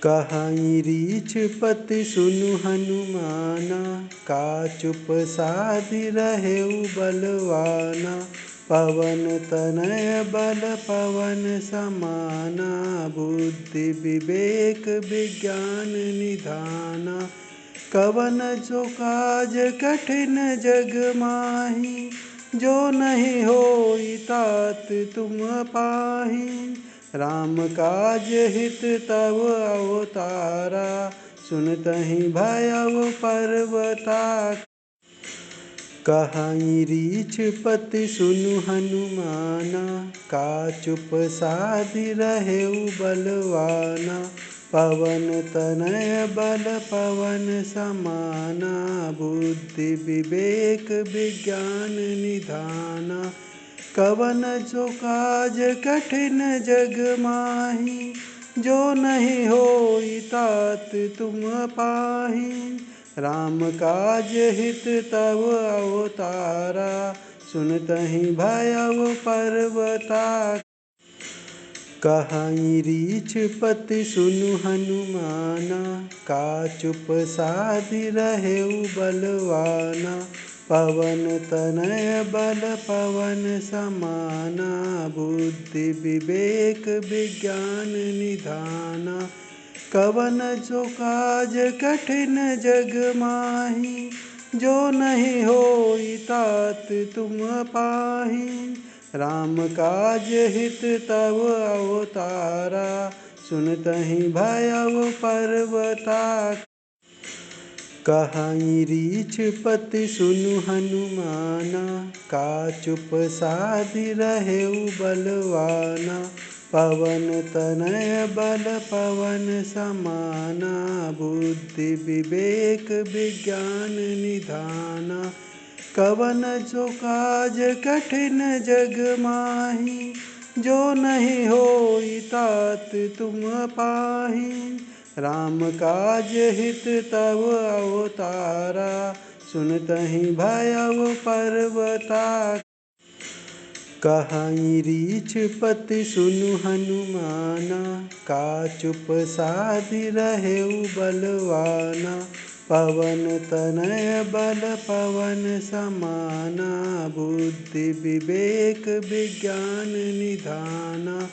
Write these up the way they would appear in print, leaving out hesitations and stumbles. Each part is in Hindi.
कहाई रीछ पति सुनु हनुमाना। का चुप साधि रहेउ बलवाना। पवन तनय बल पवन समाना। बुद्धि विवेक विज्ञान निधाना। कवन जो काज कठिन जग माही। जो नहीं होई तात तुम पाही। राम काज हित तव अवतारा। सुनतहि भयउ पर्वता। कहाई रीछ पति सुनु हनुमाना। का चुप साधि रहेउ बलवाना। पवन तनय बल पवन समाना। बुद्धि विवेक विज्ञान निधाना। कवन जो काज कठिन जग माही। जो नहीं होई तात तुम पाही। राम काज हित तव अवतारा। सुनतहि भयउ पर्वता। कहाई रीछ पति सुनु हनुमाना। का चुप साधि रहेउ बलवाना। पवन तनय बल पवन समाना। बुद्धि विवेक विज्ञान निधाना। कवन जो काज कठिन जग माही। जो नहीं होई तात तुम पाही। राम काज हित तव अवतारा। सुनतहि भयउ पर्वता। कहाई रीछ पति सुनु हनुमाना। का चुप साधि रहेउ बलवाना। पवन तनय बल पवन समाना। बुद्धि विवेक विज्ञान निधाना। कवन जो काज कठिन जग माही। जो नहीं होई तात तुम पाही। राम काज हित तव अवतारा। सुनतहि भयउ पर्वता। कहाई रीछ पति सुनु हनुमाना। का चुप साधि रहेउ बलवाना। पवन तनय बल पवन समाना। बुद्धि विवेक विज्ञान निधाना।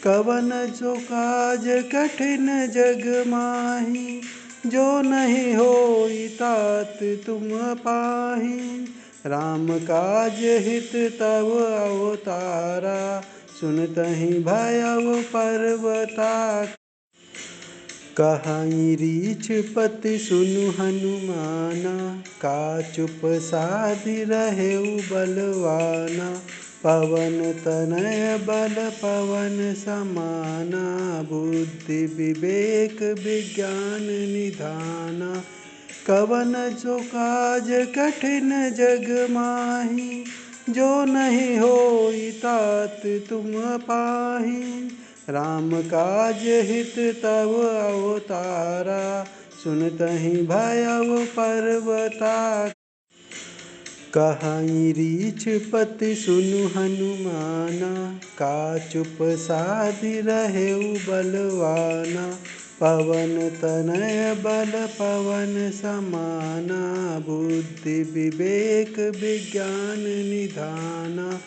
कवन जो काज कठिन जग माही। जो नहीं होई तात तुम पाही। राम काज हित तव अवतारा। सुनतहि भयउ पर्वता। कहाई रीछ पति सुनु हनुमाना। का चुप साधि रहेउ बलवाना। पवन तनय बल पवन समाना। बुद्धि विवेक विज्ञान निधाना। कवन जो काज कठिन जग माही। जो नहीं होई तात तुम पाही। राम काज हित तव अवतारा। सुनतहि भयउ पर्वता। कहाई रीछ पति सुनु हनुमाना। का चुप साधि रहेउ बलवाना। पवन तनय बल पवन समाना। बुद्धि विवेक विज्ञान निधाना।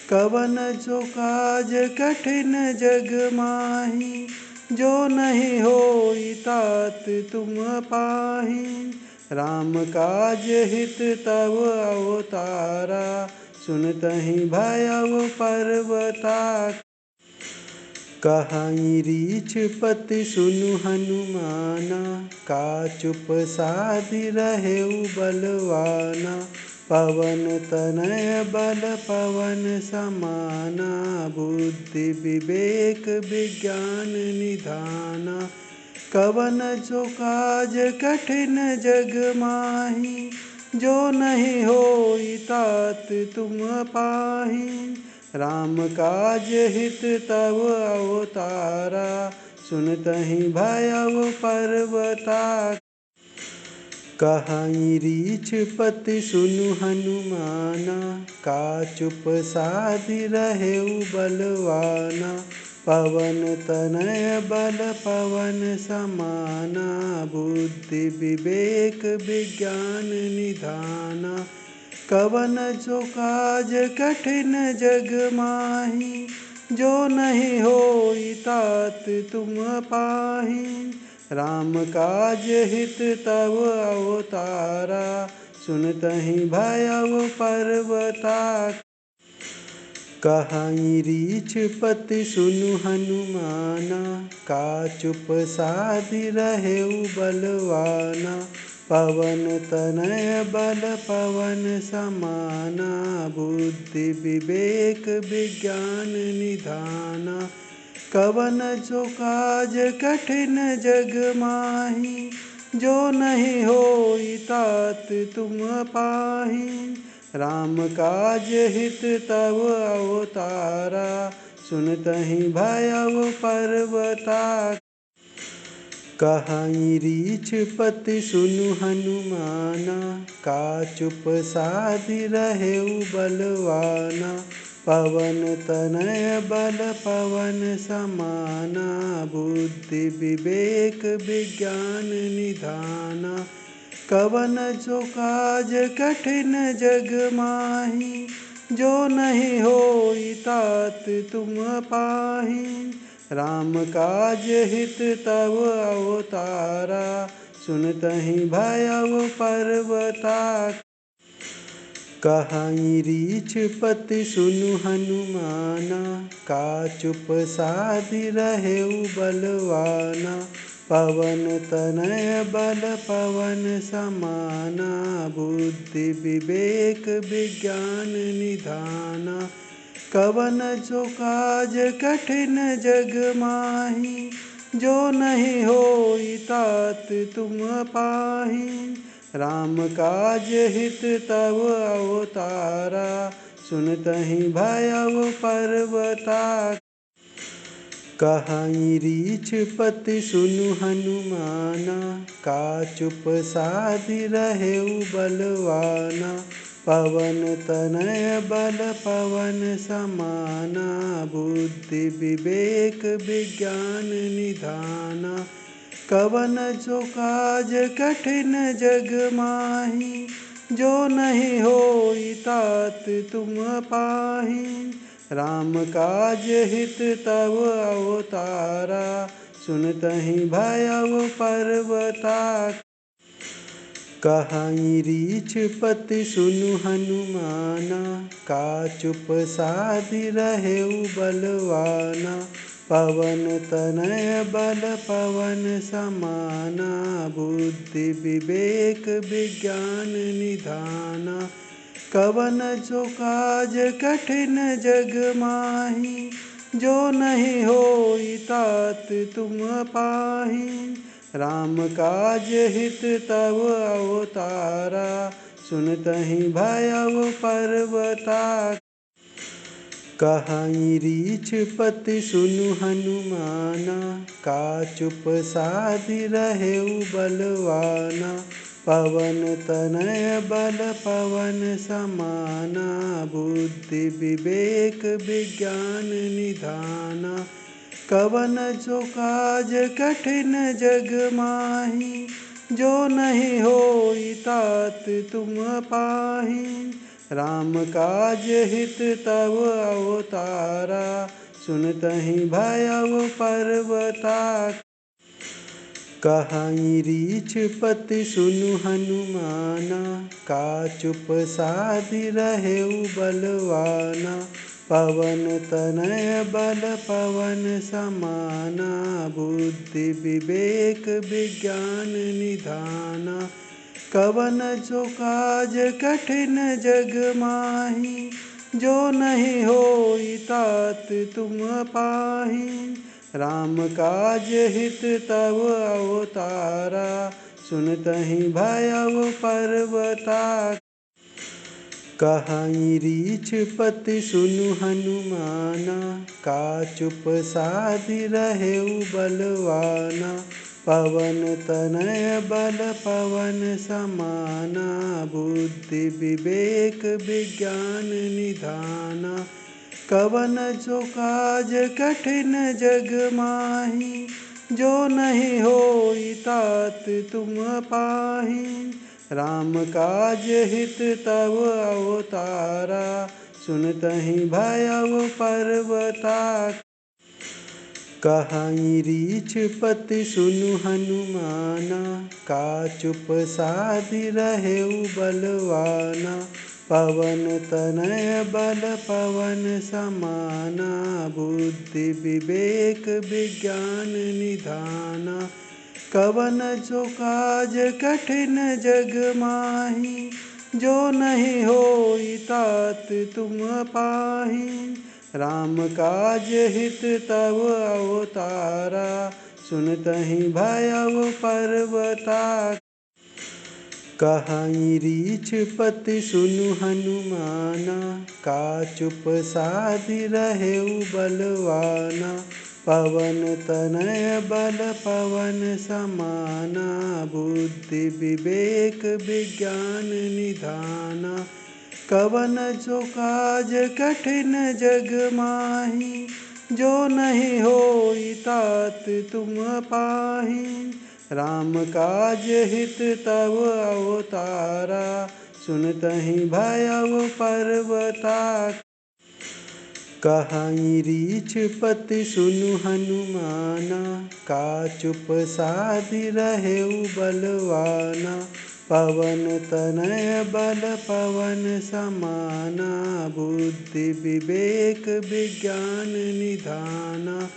कवन जो काज कठिन जग माही। जो नहीं होई तात तुम पाही। राम काज हित तव अवतारा। सुनतहि भयउ पर्वता। कहाई रीछ पति सुनु हनुमाना। का चुप साधि रहेउ बलवाना। पवन तनय बल पवन समाना। बुद्धि विवेक विज्ञान निधाना। कवन जो काज कठिन जग माही। जो नहीं होई तात तुम पाही। राम काज हित तव अवतारा। सुनतहि भयउ पर्वता। कहाई रीछ पति सुनु हनुमाना। का चुप साधि रहेउ बलवाना। पवन तनय बल पवन समाना बुद्धि विवेक विज्ञान निधाना। कवन जो काज कठिन जग माही जो नहीं होई तात तुम पाही। राम काज हित तव अवतारा सुनतहि भयउ पर्वता। कहाई रीछ पति सुनु हनुमाना का चुप साधि रहेउ बलवाना। पवन तनय बल पवन समाना बुद्धि विवेक विज्ञान निधाना। कवन जो काज कठिन जग माही जो नहीं होई तात तुम पाही। राम काज हित तव अवतारा सुनतहि भयउ पर्वता। कहाई रीछ पति सुनु हनुमाना का चुप साधि रहेउ बलवाना। पवन तनय बल पवन समाना बुद्धि विवेक विज्ञान निधाना। कवन जो काज कठिन जग माही जो नहीं होई तात तुम पाही। राम काज हित तव अवतारा सुनतहि भयउ पर्वता। कहाई रीछ पति सुनु हनुमाना का चुप साधि रहेउ बलवाना। पवन तनय बल पवन समाना बुद्धि विवेक विज्ञान निधाना। कवन जो काज कठिन जग माही जो नहीं होई तात तुम पाही। राम काज हित तव अवतारा सुनतहि भयउ पर्वता। कहाई रीछ पति सुनु हनुमाना का चुप साधि रहेउ बलवाना। पवन तनय बल पवन समाना बुद्धि विवेक विज्ञान निधाना। कवन जो काज कठिन जग माही जो नहीं होई तात तुम पाही। राम काज हित तव अवतारा सुनतहि भयउ पर्वता। कहाई रीछ पति सुनु हनुमाना का चुप साधि रहेउ बलवाना। पवन तनय बल पवन समाना बुद्धि विवेक विज्ञान निधाना। कवन जो काज कठिन जग माही जो नहीं होई तात तुम पाही। राम काज हित तव अवतारा सुनतहि भयउ पर्वता। कहाई रीछ पति सुनु हनुमाना का चुप साधि रहेउ बलवाना। पवन तनय बल पवन समाना बुद्धि विवेक विज्ञान निधाना। कवन जो काज कठिन जग माही जो नहीं होई तात तुम पाही। राम काज हित तव अवतारा सुनतहि भयउ पर्वता। कहाई रीछ पति सुनु हनुमाना का चुप साधि रहेउ बलवाना। पवन तनय बल पवन समाना बुद्धि विवेक विज्ञान निधाना। कवन जो काज कठिन जग माही जो नहीं होई तात तुम पाही। राम काज हित तव अवतारा सुनतहि भयउ पर्वता। कहाई रीछ पति सुनु हनुमाना का चुप साधि रहेउ बलवाना। पवन तनय बल पवन समाना बुद्धि विवेक विज्ञान निधाना। कवन जो काज कठिन जग माही, जो नहीं होई तात तुम पाही। राम काज हित तव अवतारा, सुनतहि भयउ पर्वता। कहाई रीछ पति सुनु हनुमाना, का चुप साधि रहेउ बलवाना। पवन तनय बल पवन समाना, बुद्धि विवेक विज्ञान निधाना। कवन जो काज कठिन जग माही, जो नहीं होई तात तुम पाही। राम काज हित तव अवतारा, सुनतहि भयउ पर्वता। कहाई रीछ पति सुनु हनुमाना, का चुप साधि रहेउ बलवाना। पवन तनय बल पवन समाना, बुद्धि विवेक विज्ञान निधाना। कवन जो काज कठिन जग माही, जो नहीं होई तात तुम पाही। राम काज हित तव अवतारा, सुनतहि भयउ पर्वता। कहाई रीछ पति सुनु हनुमाना, का चुप साधि रहेउ बलवाना। पवन तनय बल पवन समाना, बुद्धि विवेक विज्ञान निधाना।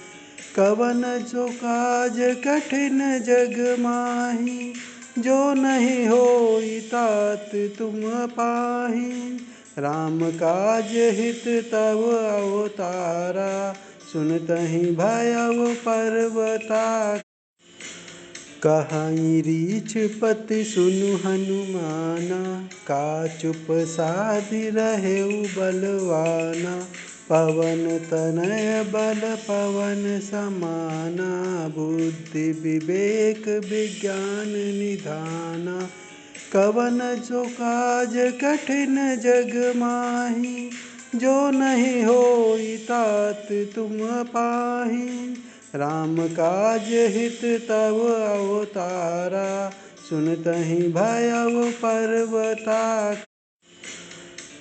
कवन जो काज कठिन जग माही, जो नहीं होई तात तुम पाही। राम काज हित तव अवतारा, सुनतहि भयउ पर्वता। कहाई रीछ पति सुनु हनुमाना, का चुप साधि रहेउ बलवाना। पवन तनय बल पवन समाना, बुद्धि विवेक विज्ञान निधाना। कवन जो काज कठिन जग माही, जो नहीं होई तात तुम पाही। राम काज हित तव अवतारा, सुनतहि भयउ पर्वता।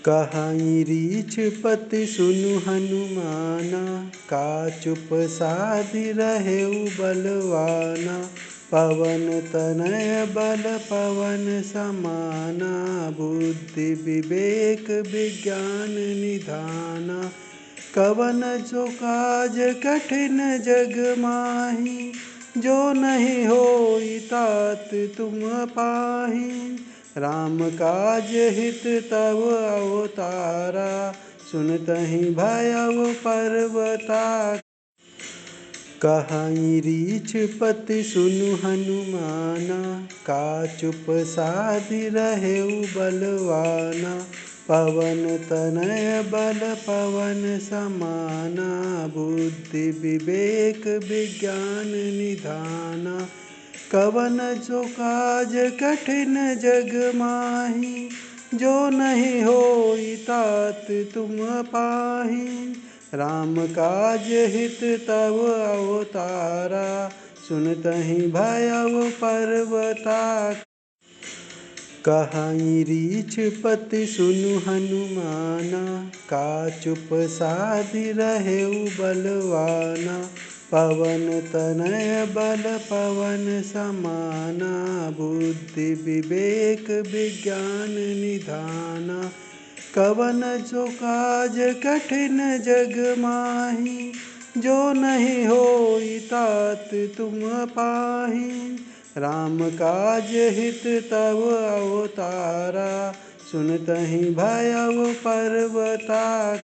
कहाई रीछ पति सुनु हनुमाना, का चुप साधि रहेउ बलवाना। पवन तनय बल पवन समाना, बुद्धि विवेक विज्ञान निधाना। कवन जो काज कठिन जग माही, जो नहीं होई तात तुम पाही। राम काज हित तव अवतारा, सुनतहि भयउ पर्वता। कहाई रीछ पति सुनु हनुमाना, का चुप साधि रहेउ बलवाना। पवन तनय बल पवन समाना, बुद्धि विवेक विज्ञान निधाना। कवन जो काज कठिन जग माही, जो नहीं होई तात तुम पाही। राम काज हित तव अवतारा, सुनतहि भयउ पर्वता। कहाई रीछ पति सुनु हनुमाना, का चुप साधि रहेउ बलवाना। पवन तनय बल पवन समाना, बुद्धि विवेक विज्ञान निधाना। कवन जो काज कठिन जग माही, जो नहीं होई तात तुम पाही। राम काज हित तव अवतारा, सुनतहि भयउ पर्वता।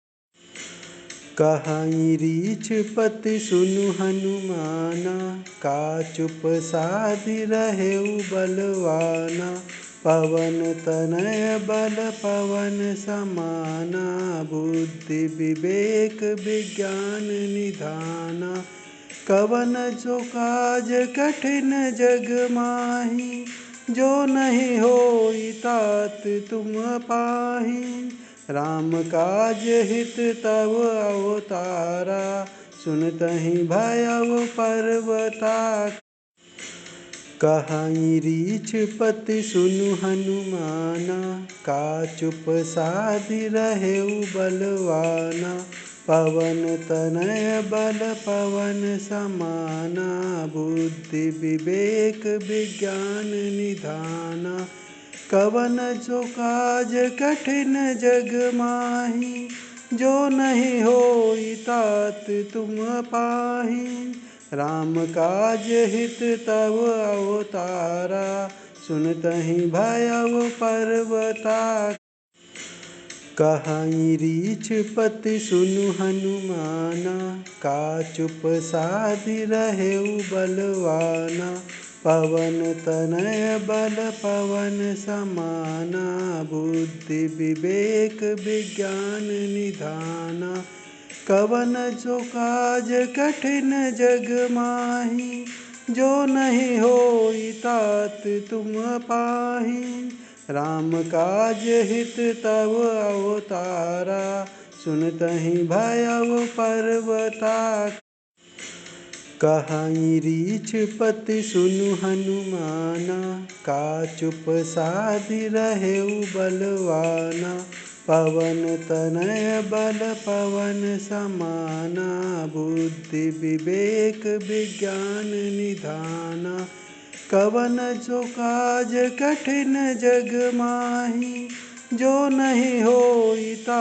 कहाई रीछ पति सुनु हनुमाना, का चुप साधि रहेउ बलवाना। पवन तनय बल पवन समाना, बुद्धि विवेक विज्ञान निधाना। कवन जो काज कठिन जग माही, जो नहीं होई तात तुम पाही। राम काज हित तव अवतारा, सुनतहि भयउ पर्वताक। कहई रीछ पति सुनु हनुमाना, का चुप साधि रहेउ बलवाना। पवन तनय बल पवन समाना, बुद्धि विवेक विज्ञान निधाना। कवन जो काज कठिन जग माही, जो नहीं होई तात तुम पाही। राम काज हित तव अवतारा, सुनतहि भयउ पर्वताक। कहई रीछ पति सुनु हनुमाना, का चुप साधि रहेउ बलवाना। पवन तनय बल पवन समाना, बुद्धि विवेक विज्ञान निधाना। कवन जो काज कठिन जग माही, जो नहीं होई तात तुम पाही। राम काज हित तव अवतारा, सुनतहि भयउ पर्वताक। कहई रीछ पति सुनु हनुमाना, का चुप साधि रहेउ बलवाना। पवन तनय बल पवन समाना, बुद्धि विवेक विज्ञान निधाना। कवन जो काज कठिन जग माही, जो नहीं होई तात